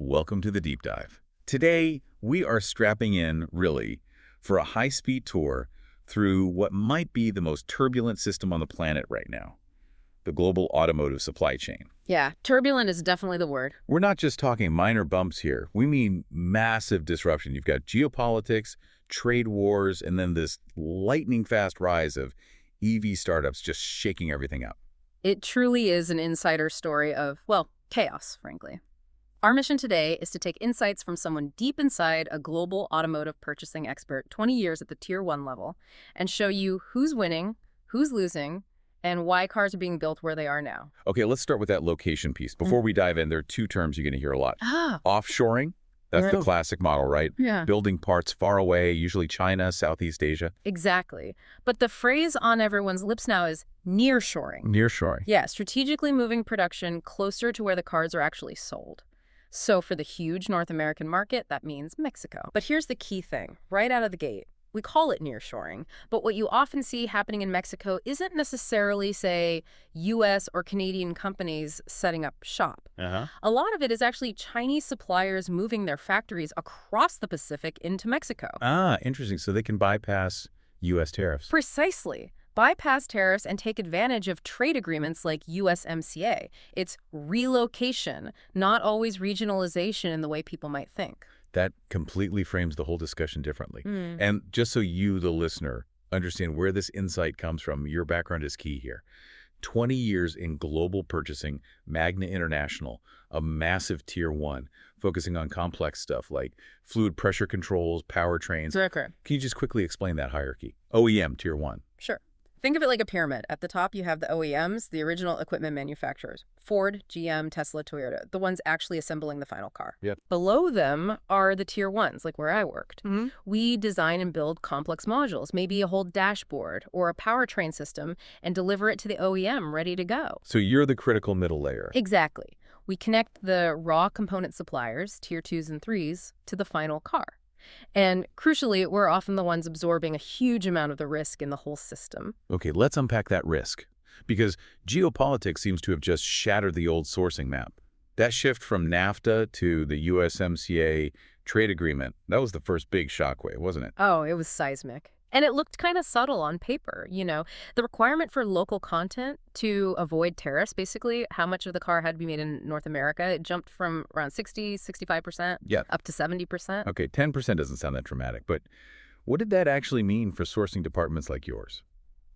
Welcome to the deep dive. Today, we are strapping in, really, for a high-speed tour through what might be the most turbulent system on the planet right now, the global automotive supply chain. Yeah, turbulent is definitely the word. We're not just talking minor bumps here. We mean massive disruption. You've got geopolitics, trade wars, and then this lightning-fast rise of EV startups just shaking everything up. It truly is an insider story of, well, chaos, frankly. Our mission today is to take insights from someone deep inside a global automotive purchasing expert, 20 years at the Tier 1 level, and show you who's winning, who's losing, and why cars are being built where they are now. Okay, let's start with that location piece. Before we dive in, there are two terms you're going to hear a lot. Offshoring, that's the classic model, right? Yeah. Building parts far away, usually China, Southeast Asia. Exactly. But the phrase on everyone's lips now is nearshoring. Nearshoring. Yeah, strategically moving production closer to where the cars are actually sold. So for the huge North American market, that means Mexico. But here's the key thing, right out of the gate. We call it nearshoring, but what you often see happening in Mexico isn't necessarily, say, U.S. or Canadian companies setting up shop. A lot of it is actually Chinese suppliers moving their factories across the Pacific into Mexico. Ah, interesting. So they can bypass U.S. tariffs. Precisely. Bypass tariffs and take advantage of trade agreements like USMCA. It's relocation, not always regionalization in the way people might think. That completely frames the whole discussion differently. And just so you, the listener, understand where this insight comes from, your background is key here. 20 years in global purchasing, Magna International, a massive Tier 1, focusing on complex stuff like fluid pressure controls, powertrains. Correct. Can you just quickly explain that hierarchy? OEM, Tier 1. Sure. Think of it like a pyramid. At the top, you have the OEMs, the original equipment manufacturers. Ford, GM, Tesla, Toyota, the ones actually assembling the final car. Yep. Below them are the Tier 1s, like where I worked. We design and build complex modules, maybe a whole dashboard or a powertrain system, and deliver it to the OEM ready to go. So you're the critical middle layer. Exactly. We connect the raw component suppliers, Tier 2s and 3s, to the final car. And crucially, we're often the ones absorbing a huge amount of the risk in the whole system. Okay, let's unpack that risk. Because geopolitics seems to have just shattered the old sourcing map. That shift from NAFTA to the USMCA trade agreement, that was the first big shockwave, wasn't it? Oh, it was seismic. And it looked kind of subtle on paper, you know. The requirement for local content to avoid tariffs, basically, how much of the car had to be made in North America, it jumped from around 65% up to 70%. Okay, 10% doesn't sound that dramatic, but what did that actually mean for sourcing departments like yours?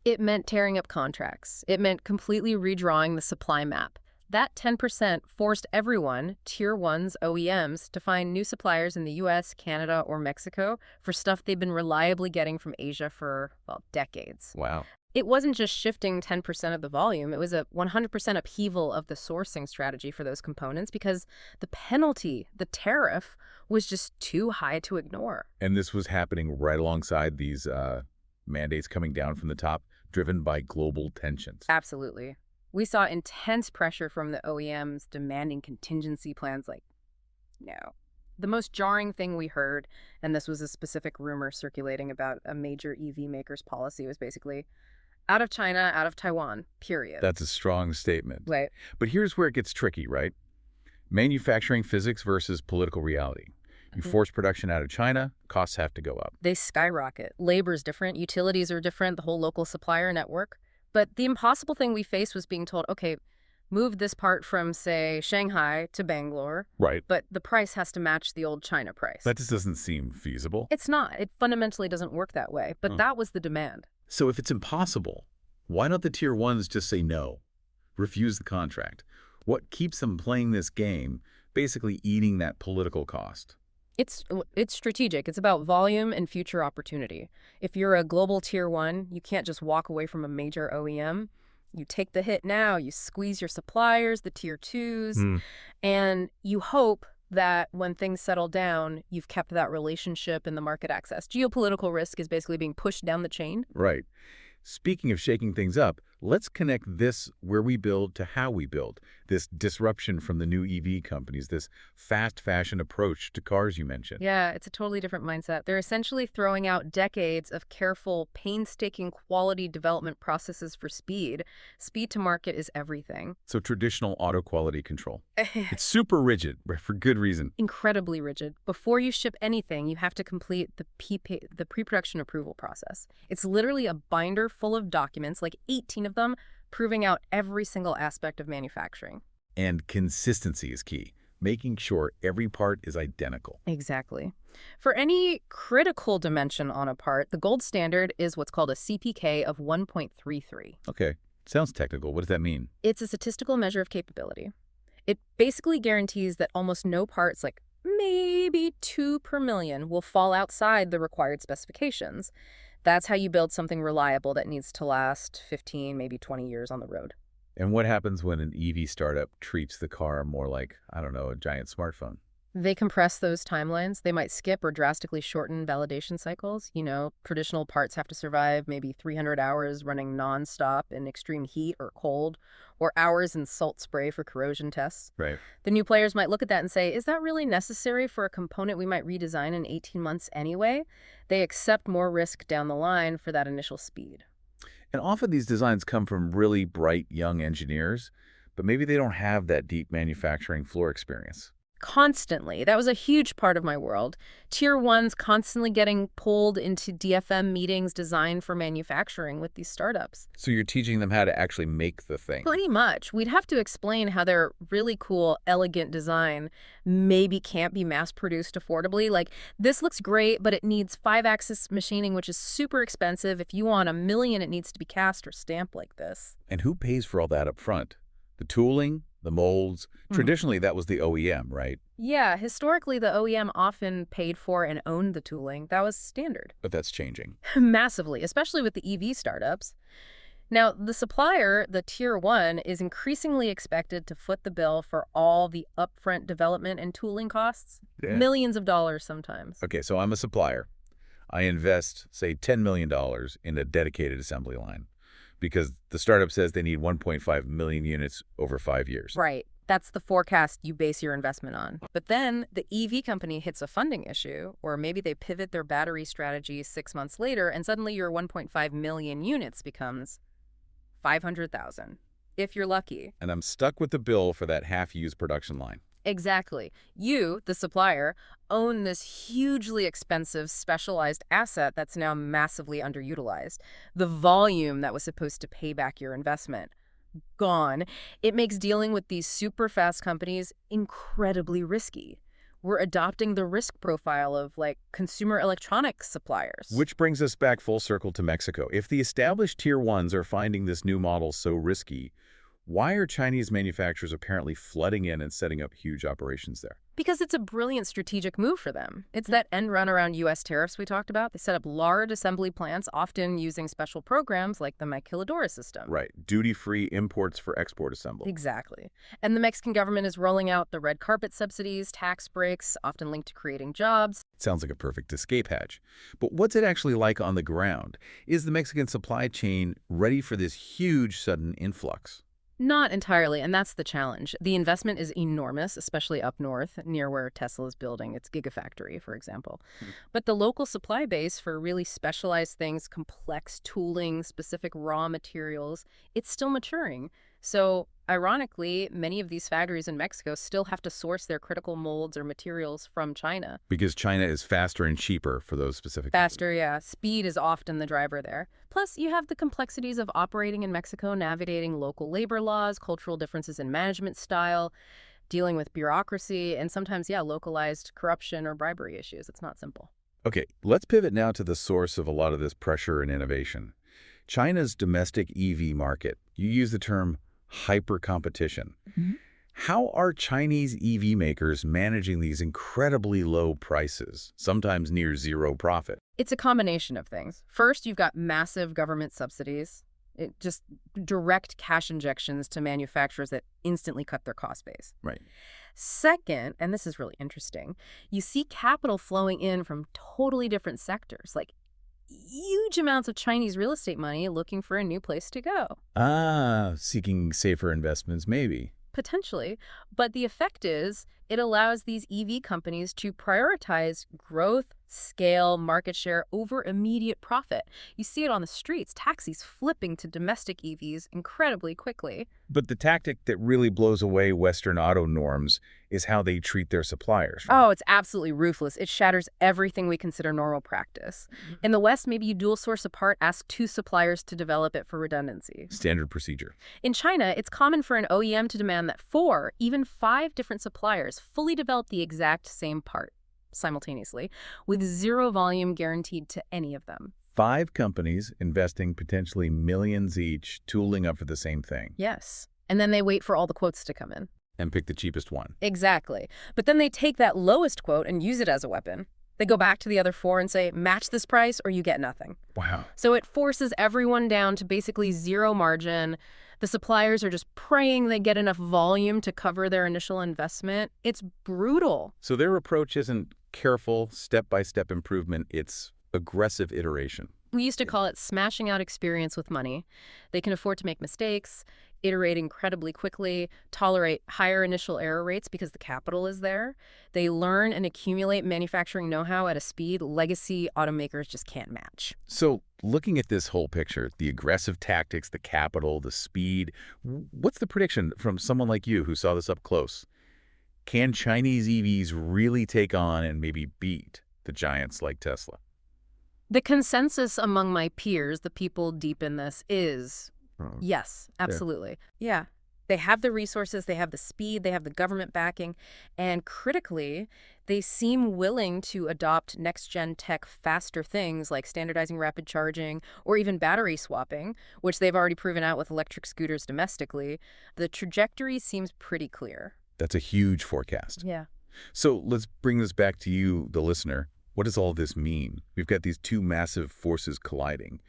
It meant tearing up contracts. It meant completely redrawing the supply map. That 10% forced everyone, Tier 1s, OEMs, to find new suppliers in the US, Canada, or Mexico for stuff they've been reliably getting from Asia for, well, decades. Wow. It wasn't just shifting 10% of the volume. It was a 100% upheaval of the sourcing strategy for those components because the penalty, the tariff, was just too high to ignore. And this was happening right alongside these mandates coming down from the top, driven by global tensions. Absolutely. We saw intense pressure from the OEMs demanding contingency plans like, no. The most jarring thing we heard, and this was a specific rumor circulating about a major EV maker's policy, was basically out of China, out of Taiwan, period. That's a strong statement. Right. But here's where it gets tricky, right? Manufacturing physics versus political reality. You force production out of China, costs have to go up. They skyrocket. Labor's different, utilities are different, the whole local supplier network. But the impossible thing we faced was being told, okay, move this part from, say, Shanghai to Bangalore. Right. But the price has to match the old China price. That just doesn't seem feasible. It's not. It fundamentally doesn't work that way. But that was the demand. So if it's impossible, why don't the Tier 1s just say no, refuse the contract? What keeps them playing this game, basically eating that political cost? It's strategic. It's about volume and future opportunity. If you're a global Tier 1, you can't just walk away from a major OEM. You take the hit now, you squeeze your suppliers, the Tier 2s, and you hope that when things settle down, you've kept that relationship and the market access. Geopolitical risk is basically being pushed down the chain. Right. Speaking of shaking things up, let's connect this where we build to how we build. This disruption from the new EV companies, this fast fashion approach to cars you mentioned. Yeah, it's a totally different mindset. They're essentially throwing out decades of careful, painstaking quality development processes for speed. Speed to market is everything. So traditional auto quality control. It's super rigid, but for good reason. Incredibly rigid. Before you ship anything, you have to complete the pre-production approval process. It's literally a binder full of documents, like 18 of them, proving out every single aspect of manufacturing. And consistency is key, making sure every part is identical. Exactly. For any critical dimension on a part, the gold standard is what's called a CPK of 1.33. Okay, sounds technical. What does that mean? It's a statistical measure of capability. It basically guarantees that almost no parts, like maybe 2 per million, will fall outside the required specifications. That's how you build something reliable that needs to last 15, maybe 20 years on the road. And what happens when an EV startup treats the car more like, I don't know, a giant smartphone? They compress those timelines. They might skip or drastically shorten validation cycles. Traditional parts have to survive maybe 300 hours running nonstop in extreme heat or cold, or hours in salt spray for corrosion tests. Right. The new players might look at that and say, is that really necessary for a component we might redesign in 18 months anyway? They accept more risk down the line for that initial speed. And often these designs come from really bright young engineers, but maybe they don't have that deep manufacturing floor experience. Constantly. That was a huge part of my world. Tier 1's constantly getting pulled into DFM meetings designed for manufacturing with these startups. So you're teaching them how to actually make the thing. Pretty much. We'd have to explain how their really cool, elegant design maybe can't be mass-produced affordably. Like, this looks great, but it needs 5-axis machining, which is super expensive. If you want 1 million, it needs to be cast or stamped like this. And who pays for all that up front? The tooling? The molds? Traditionally, that was the OEM, right? Yeah, historically, the OEM often paid for and owned the tooling. That was standard. But that's changing. Massively, especially with the EV startups. Now, the supplier, the Tier 1, is increasingly expected to foot the bill for all the upfront development and tooling costs. Yeah. Millions of dollars sometimes. Okay, so I'm a supplier. I invest, say, $10 million in a dedicated assembly line because the startup says they need 1.5 million units over 5 years. Right. That's the forecast you base your investment on. But then the EV company hits a funding issue, or maybe they pivot their battery strategy 6 months later, and suddenly your 1.5 million units becomes 500,000, if you're lucky. And I'm stuck with the bill for that half-used production line. Exactly. You, the supplier, own this hugely expensive, specialized asset that's now massively underutilized. The volume that was supposed to pay back your investment, gone. It makes dealing with these super fast companies incredibly risky. We're adopting the risk profile of, like, consumer electronics suppliers. Which brings us back full circle to Mexico. If the established Tier 1s are finding this new model so risky, why are Chinese manufacturers apparently flooding in and setting up huge operations there? Because it's a brilliant strategic move for them. It's that end run around U.S. tariffs we talked about. They set up large assembly plants, often using special programs like the Maquiladora system. Right. Duty-free imports for export assembly. Exactly. And the Mexican government is rolling out the red carpet subsidies, tax breaks, often linked to creating jobs. Sounds like a perfect escape hatch. But what's it actually like on the ground? Is the Mexican supply chain ready for this huge sudden influx? Not entirely, and that's the challenge. The investment is enormous, especially up north, near where Tesla is building its gigafactory, for example. But the local supply base for really specialized things, complex tooling, specific raw materials, it's still maturing. So, ironically, many of these factories in Mexico still have to source their critical molds or materials from China. Because China is faster and cheaper for those specific... Faster, yeah. Speed is often the driver there. Plus, you have the complexities of operating in Mexico, navigating local labor laws, cultural differences in management style, dealing with bureaucracy, and sometimes, yeah, localized corruption or bribery issues. It's not simple. Okay, let's pivot now to the source of a lot of this pressure and innovation. China's domestic EV market. You use the term hyper-competition. How are Chinese EV makers managing these incredibly low prices, sometimes near zero profit? It's a combination of things. First, you've got massive government subsidies, just direct cash injections to manufacturers that instantly cut their cost base. Right. Second, and this is really interesting, you see capital flowing in from totally different sectors, like huge amounts of Chinese real estate money looking for a new place to go. Ah, seeking safer investments, maybe. Potentially. But the effect is it allows these EV companies to prioritize growth, scale, market share over immediate profit. You see it on the streets, taxis flipping to domestic EVs incredibly quickly. But the tactic that really blows away Western auto norms is how they treat their suppliers. Right? Oh, it's absolutely ruthless. It shatters everything we consider normal practice. In the West, maybe you dual source a part, ask two suppliers to develop it for redundancy. Standard procedure. In China, it's common for an OEM to demand that 4, even 5 different suppliers fully develop the exact same part simultaneously, with zero volume guaranteed to any of them. 5 companies investing potentially millions each, tooling up for the same thing. Yes. And then they wait for all the quotes to come in. And pick the cheapest one. Exactly. But then they take that lowest quote and use it as a weapon. They go back to the other 4 and say, match this price or you get nothing. Wow. So it forces everyone down to basically zero margin. The suppliers are just praying they get enough volume to cover their initial investment. It's brutal. So their approach isn't careful, step-by-step improvement. It's aggressive iteration. We used to call it smashing out experience with money. They can afford to make mistakes, iterate incredibly quickly, tolerate higher initial error rates because the capital is there. They learn and accumulate manufacturing know-how at a speed legacy automakers just can't match. So looking at this whole picture, the aggressive tactics, the capital, the speed, what's the prediction from someone like you who saw this up close? Can Chinese EVs really take on and maybe beat the giants like Tesla? The consensus among my peers, the people deep in this, is yes, absolutely. Yeah. They have the resources, they have the speed, they have the government backing, and critically, they seem willing to adopt next-gen tech faster things like standardizing rapid charging or even battery swapping, which they've already proven out with electric scooters domestically. The trajectory seems pretty clear. That's a huge forecast. Yeah. So let's bring this back to you, the listener. What does all this mean? We've got these two massive forces colliding.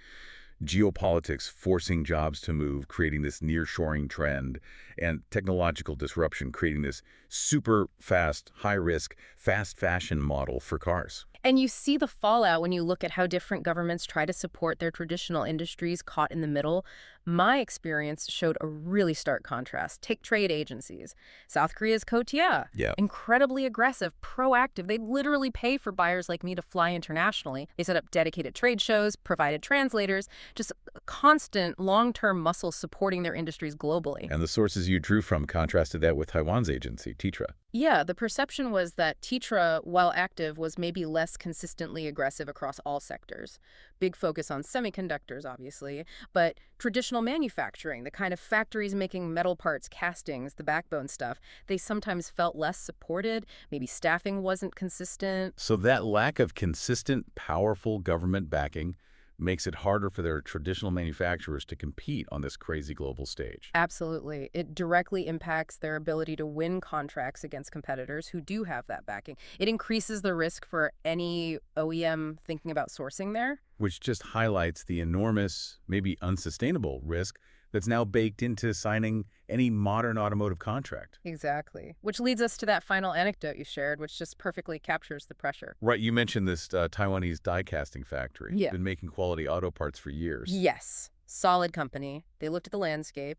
Geopolitics forcing jobs to move, creating this nearshoring trend, and technological disruption creating this super fast, high-risk, fast fashion model for cars. And you see the fallout when you look at how different governments try to support their traditional industries caught in the middle. My experience showed a really stark contrast. Take trade agencies. South Korea's COTIA. Yeah. Incredibly aggressive, proactive. They literally pay for buyers like me to fly internationally. They set up dedicated trade shows, provided translators, just constant long-term muscle supporting their industries globally. And the sources you drew from contrasted that with Taiwan's agency, Titra. Yeah, the perception was that Titra, while active, was maybe less consistently aggressive across all sectors. Big focus on semiconductors, obviously, but traditional manufacturing, the kind of factories making metal parts, castings, the backbone stuff, they sometimes felt less supported. Maybe staffing wasn't consistent. So that lack of consistent, powerful government backing makes it harder for their traditional manufacturers to compete on this crazy global stage. Absolutely. It directly impacts their ability to win contracts against competitors who do have that backing. It increases the risk for any OEM thinking about sourcing there. Which just highlights the enormous, maybe unsustainable risk that's now baked into signing any modern automotive contract. Exactly. Which leads us to that final anecdote you shared, which just perfectly captures the pressure. Right, you mentioned this Taiwanese die casting factory. Yeah. Been making quality auto parts for years. Yes. Solid company. They looked at the landscape,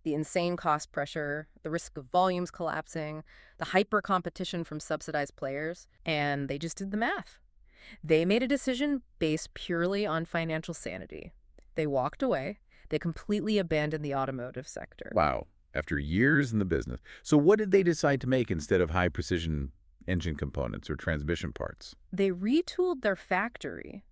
the insane cost pressure, the risk of volumes collapsing, the hyper competition from subsidized players, and they just did the math. They made a decision based purely on financial sanity. They walked away. They completely abandoned the automotive sector. Wow, after years in the business. So what did they decide to make instead of high-precision engine components or transmission parts? They retooled their factory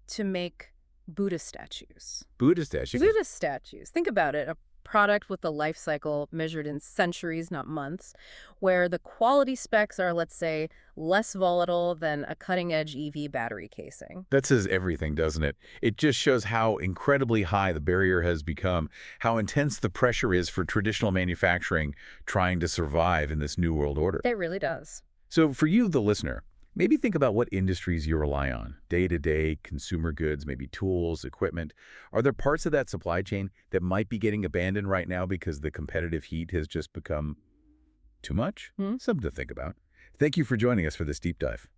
to make Buddha statues. Buddha statues? Buddha statues. Think about it. A product with a life cycle measured in centuries, not months, where the quality specs are, let's say, less volatile than a cutting-edge EV battery casing. That says everything, doesn't it? It just shows how incredibly high the barrier has become, how intense the pressure is for traditional manufacturing trying to survive in this new world order. It really does. So for you, the listener, maybe think about what industries you rely on. Day-to-day, consumer goods, maybe tools, equipment. Are there parts of that supply chain that might be getting abandoned right now because the competitive heat has just become too much? Something to think about. Thank you for joining us for this deep dive.